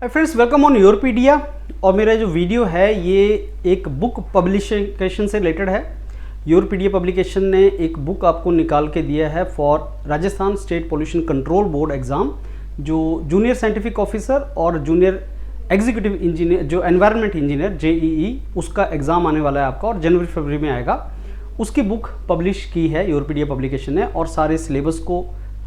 Friends, welcome on योरपीडिया। और मेरा जो वीडियो है ये एक बुक पब्लिकेशन से रिलेटेड है। योरपीडिया पब्लिकेशन ने एक बुक आपको निकाल के दिया है for Rajasthan state pollution control board exam, जो जूनियर साइंटिफिक ऑफिसर और जूनियर एग्जीक्यूटिव इंजीनियर जो एनवायरनमेंट इंजीनियर JEE उसका एग्ज़ाम आने वाला है आपका और जनवरी फरवरी में आएगा। उसकी बुक पब्लिश की है योरपीडिया पब्लिकेशन ने और सारे सिलेबस को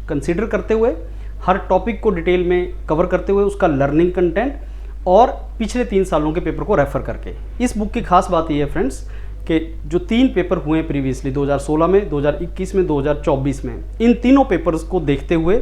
कंसिडर करते हुए, हर टॉपिक को डिटेल में कवर करते हुए, उसका लर्निंग कंटेंट और पिछले 3 सालों के पेपर को रेफ़र करके। इस बुक की खास बात ये है फ्रेंड्स कि जो 3 पेपर हुए हैं प्रीवियसली 2016 में, 2021 में, 2024 में, इन तीनों पेपर्स को देखते हुए,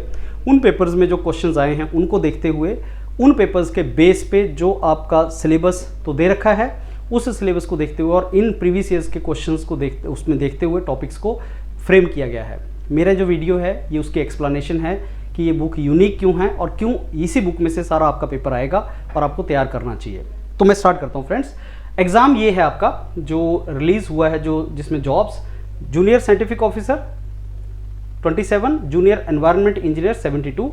उन पेपर्स में जो क्वेश्चंस आए हैं उनको देखते हुए, उन पेपर्स के बेस पे जो आपका सिलेबस तो दे रखा है उस सिलेबस को देखते हुए और इन प्रीवियस ईयर्स के क्वेश्चंस को देखते हुए टॉपिक्स को फ्रेम किया गया है। मेरा जो वीडियो है ये उसकी एक्सप्लेनेशन है कि ये बुक यूनिक क्यों है और क्यों इसी बुक में से सारा आपका पेपर आएगा और आपको तैयार करना चाहिए। तो मैं स्टार्ट करता हूँ फ्रेंड्स। एग्ज़ाम ये है आपका जो रिलीज़ हुआ है, जो जिसमें jobs junior scientific officer 27, junior environment engineer 72।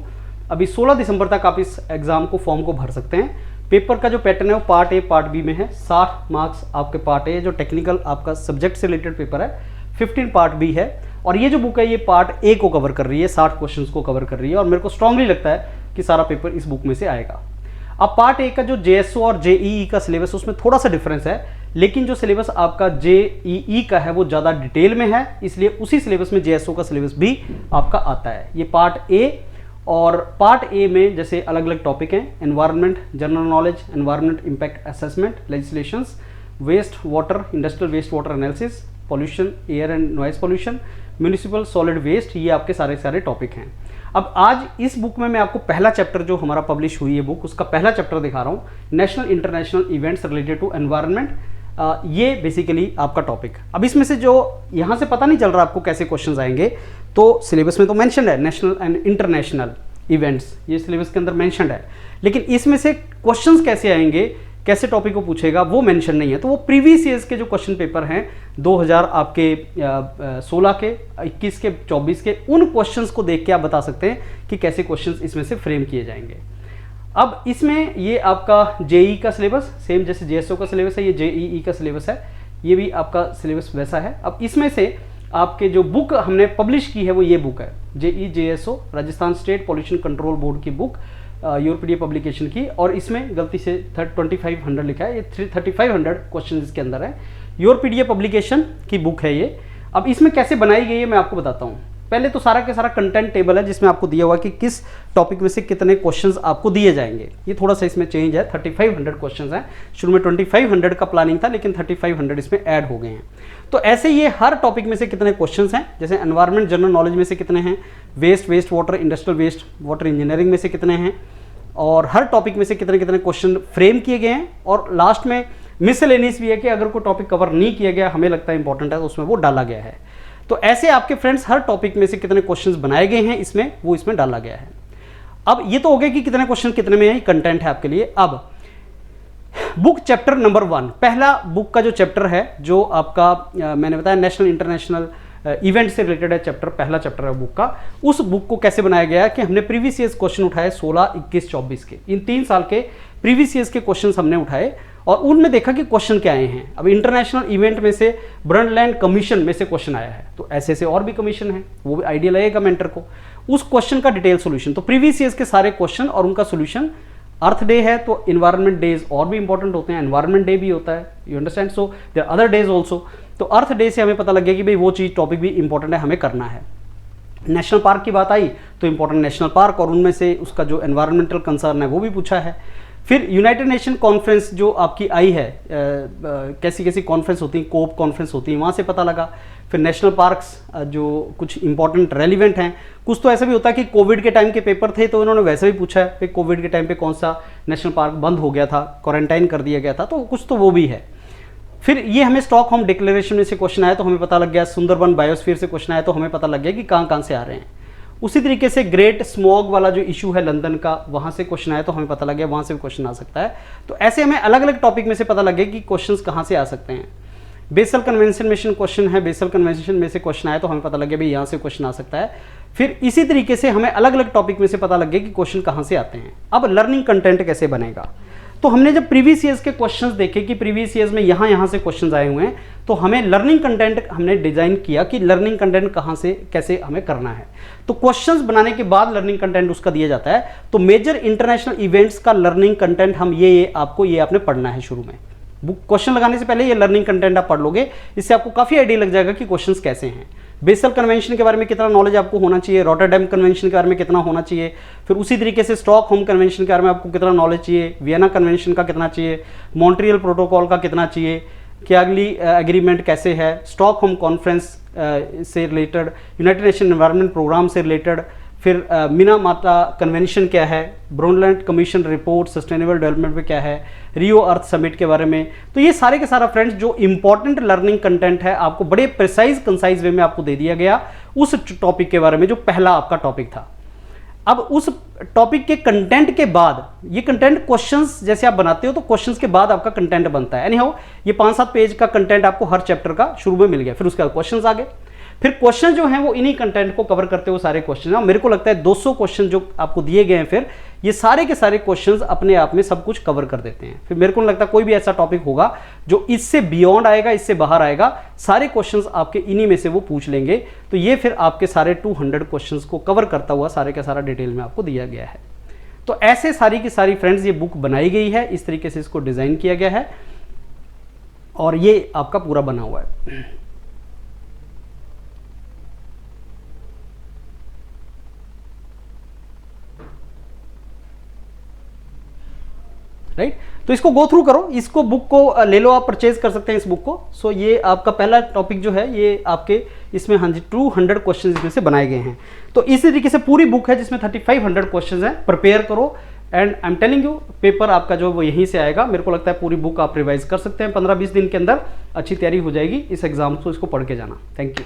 अभी 16 दिसंबर तक आप इस एग्ज़ाम को फॉर्म को भर सकते हैं। पेपर का जो पैटर्न है वो पार्ट ए पार्ट बी में है। 60 मार्क्स आपके पार्ट ए जो टेक्निकल आपका सब्जेक्ट से रिलेटेड पेपर है, 15 पार्ट बी है। और ये जो बुक है ये पार्ट ए को कवर कर रही है, 60 क्वेश्चंस को कवर कर रही है और मेरे को स्ट्रांगली लगता है कि सारा पेपर इस बुक में से आएगा। अब पार्ट ए का जो JSO और JEE का सिलेबस उसमें थोड़ा सा डिफरेंस है, लेकिन जो सिलेबस आपका JEE का है वो ज़्यादा डिटेल में है, इसलिए उसी सिलेबस में JSO का सिलेबस भी आपका आता है। ये पार्ट ए और पार्ट ए में जैसे अलग अलग टॉपिक हैं, environment, general knowledge, environment impact assessment, legislations, waste water, industrial waste water analysis, pollution, air and noise pollution, municipal solid waste, ये आपके सारे टॉपिक हैं। अब आज इस बुक में मैं आपको पहला चैप्टर जो हमारा पब्लिश हुई है बुक, उसका पहला चैप्टर दिखा रहा हूँ, national international events related to environment. ये बेसिकली आपका टॉपिक। अब इसमें से जो यहाँ से पता नहीं चल रहा आपको कैसे क्वेश्चंस आएंगे, तो सिलेबस में तो मेंशन है नेशनल एंड इंटरनेशनल इवेंट्स, ये सिलेबस के अंदर मेंशन है, लेकिन इसमें से क्वेश्चंस कैसे आएंगे, कैसे टॉपिक को पूछेगा वो मेंशन नहीं है। तो वो प्रीवियस ईयर्स के जो क्वेश्चन पेपर हैं 2000 आपके 16 के, 21 के, 24 के, उन क्वेश्चंस को देख के आप बता सकते हैं कि कैसे क्वेश्चंस इसमें से फ्रेम किए जाएंगे। अब इसमें ये आपका JEE का सिलेबस सेम जैसे JSO का सिलेबस है, ये JEE का सिलेबस है, ये भी आपका सिलेबस वैसा है। अब इसमें से आपके जो बुक हमने पब्लिश की है वो ये बुक है, JEE JSO Rajasthan state pollution control board की बुक, योरपीडिया पब्लिकेशन की। और इसमें गलती से 2500 लिखा है, ये 3500 क्वेश्चन इसके अंदर है। योरपीडिया पब्लिकेशन की बुक है ये। अब इसमें कैसे बनाई गई है मैं आपको बताता हूँ। पहले तो सारा के सारा कंटेंट टेबल है जिसमें आपको दिया हुआ कि किस टॉपिक में से कितने क्वेश्चंस आपको दिए जाएंगे। ये थोड़ा सा इसमें चेंज है, 3500 क्वेश्चंस हैं। शुरू में 2500 का प्लानिंग था, लेकिन 3500 इसमें ऐड हो गए हैं। तो ऐसे ये हर टॉपिक में से कितने क्वेश्चंस हैं, जैसे एनवायरनमेंट जनरल नॉलेज में से कितने हैं, waste water, industrial waste water engineering में से कितने हैं, और हर टॉपिक में से कितने कितने क्वेश्चन फ्रेम किए गए हैं। और लास्ट में मिसलेनियस भी है कि अगर कोई टॉपिक कवर नहीं किया गया, हमें लगता है इंपॉर्टेंट है, तो उसमें वो डाला गया है। तो ऐसे आपके फ्रेंड्स हर टॉपिक में से कितने क्वेश्चंस बनाए गए हैं इसमें, वो इसमें डाला गया है। अब ये तो हो गया कि कितने क्वेश्चन कितने में है, कंटेंट है आपके लिए। अब बुक चैप्टर नंबर 1, पहला बुक का जो चैप्टर है, जो आपका मैंने बताया नेशनल इंटरनेशनल इवेंट से रिलेटेड है चैप्टर, पहला चैप्टर है बुक का। उस बुक को कैसे बनाया गया है कि हमने प्रीवियस ईयर्स क्वेश्चन उठाए 16, 21, 24 के, इन 3 साल के प्रीवियस ईयर्स के क्वेश्चंस हमने उठाए और उनमें देखा कि क्वेश्चन क्या आए हैं। अब इंटरनेशनल इवेंट में से ब्रंडलैंड कमीशन में से क्वेश्चन आया है, तो ऐसे और भी कमीशन है, वो भी आइडिया लगेगा मेंटर को। उस क्वेश्चन का डिटेल सोल्यूशन, तो प्रीवियस ईयर्स के सारे क्वेश्चन और उनका सोल्यूशन। अर्थ डे है तो इन्वायरमेंट डेज और भी इंपॉर्टेंट होते हैं, एनवायरमेंट डे भी होता है, you understand. So there other days also. तो अर्थ डे से हमें पता लग गया कि भाई वो चीज़ टॉपिक भी इंपॉर्टेंट है, हमें करना है। नेशनल पार्क की बात आई तो इंपॉर्टेंट नेशनल पार्क और उनमें से उसका जो एनवायरमेंटल कंसर्न है वो भी पूछा है। फिर यूनाइटेड नेशन कॉन्फ्रेंस जो आपकी आई है, कैसी कैसी कॉन्फ्रेंस होती हैं, कोप कॉन्फ्रेंस होती है, वहाँ से पता लगा। फिर नेशनल पार्क्स जो कुछ इंपॉर्टेंट रेलिवेंट हैं, कुछ तो ऐसा भी होता है कि कोविड के टाइम के पेपर थे तो इन्होंने वैसे भी पूछा है कि कोविड के टाइम पे कौन सा नेशनल पार्क बंद हो गया था, क्वारंटाइन कर दिया गया था, तो कुछ तो वो भी है। फिर ये हमें स्टॉकहोम डिक्लेरेशन में से क्वेश्चन आया तो हमें पता लग गया, सुंदरबन बायोस्फीयर से क्वेश्चन आया तो हमें पता लग गया कि कहाँ कहाँ से आ रहे हैं। उसी तरीके से ग्रेट स्मॉग वाला जो इशू है लंदन का, वहाँ से क्वेश्चन आया तो हमें पता लग गया वहाँ से भी क्वेश्चन आ सकता है। तो ऐसे हमें अलग अलग टॉपिक में से पता लग गया कि क्वेश्चंस कहाँ से आ सकते हैं। बेसल कन्वेंशन में क्वेश्चन है, बेसल कन्वेंशन में से क्वेश्चन आया तो हमें पता लग गया भाई यहाँ से क्वेश्चन आ सकता है। फिर इसी तरीके से हमें अलग अलग टॉपिक में से पता लग गया कि क्वेश्चन कहाँ से आते हैं। अब लर्निंग कंटेंट कैसे बनेगा, तो हमने जब प्रीवियस ईयर्स के क्वेश्चंस देखे कि प्रीवियस ईयर्स में यहाँ से क्वेश्चंस आए हुए हैं, तो हमें लर्निंग कंटेंट हमने डिजाइन किया कि लर्निंग कंटेंट कहाँ से कैसे हमें करना है। तो क्वेश्चंस बनाने के बाद लर्निंग कंटेंट उसका दिया जाता है। तो मेजर इंटरनेशनल इवेंट्स का लर्निंग कंटेंट हम ये आपने पढ़ना है शुरू में। बुक क्वेश्चन लगाने से पहले ये लर्निंग कंटेंट आप पढ़ लोगे, इससे आपको काफी आइडिया लग जाएगा कि क्वेश्चंस कैसे हैं। बेसल कन्वेंशन के बारे में कितना नॉलेज आपको होना चाहिए, रॉटरडैम कन्वेंशन के बारे में कितना होना चाहिए, फिर उसी तरीके से स्टॉकहोम कन्वेंशन के बारे में आपको कितना नॉलेज चाहिए, वियना कन्वेंशन का कितना चाहिए, मॉन्ट्रियल प्रोटोकॉल का कितना चाहिए, किगाली एग्रीमेंट कैसे है, स्टॉकहोम कॉन्फ्रेंस से related, United Nation environment programme से रिलेटेड, फिर मिनामाटा कन्वेंशन क्या है, Brundtland commission report sustainable development पे क्या है, रियो अर्थ समिट के बारे में। तो ये सारे के सारा फ्रेंड्स जो इंपॉर्टेंट लर्निंग कंटेंट है आपको बड़े प्रिसाइज कंसाइज वे में आपको दे दिया गया उस टॉपिक के बारे में जो पहला आपका टॉपिक था। अब उस टॉपिक के कंटेंट के बाद ये कंटेंट क्वेश्चंस जैसे आप बनाते हो तो क्वेश्चंस के बाद आपका कंटेंट बनता है। एनीहाउ ये 5-7 पेज का कंटेंट आपको हर चैप्टर का शुरू में मिल गया, फिर उसके बाद क्वेश्चंस आ गए। फिर क्वेश्चन जो हैं वो इन्हीं कंटेंट को कवर करते हुए सारे क्वेश्चन हैं। मेरे को लगता है 200 क्वेश्चन जो आपको दिए गए हैं, फिर ये सारे के सारे क्वेश्चंस अपने आप में सब कुछ कवर कर देते हैं। फिर मेरे को नहीं लगता कोई भी ऐसा टॉपिक होगा जो इससे बियॉन्ड आएगा, इससे बाहर आएगा। सारे क्वेश्चंस आपके इन्हीं में से वो पूछ लेंगे। तो ये फिर आपके सारे 200 क्वेश्चंस को कवर करता हुआ सारे का सारा डिटेल में आपको दिया गया है। तो ऐसे सारी की सारी फ्रेंड्स ये बुक बनाई गई है, इस तरीके से इसको डिजाइन किया गया है और ये आपका पूरा बना हुआ है। राइट, तो इसको गो थ्रू करो, इसको बुक को ले लो, आप परचेज कर सकते हैं इस बुक को। सो ये आपका पहला टॉपिक जो है ये आपके इसमें 200 क्वेश्चन इसमें से बनाए गए हैं। तो इसी तरीके से पूरी बुक है जिसमें 3500 क्वेश्चन है। प्रिपेयर करो and I am telling you paper आपका जो वो यहीं से आएगा। मेरे को लगता है पूरी बुक आप रिवाइज कर सकते हैं 15-20 दिन के अंदर अच्छी तैयारी हो जाएगी इस एग्जाम को, इसको पढ़ के जाना। Thank you.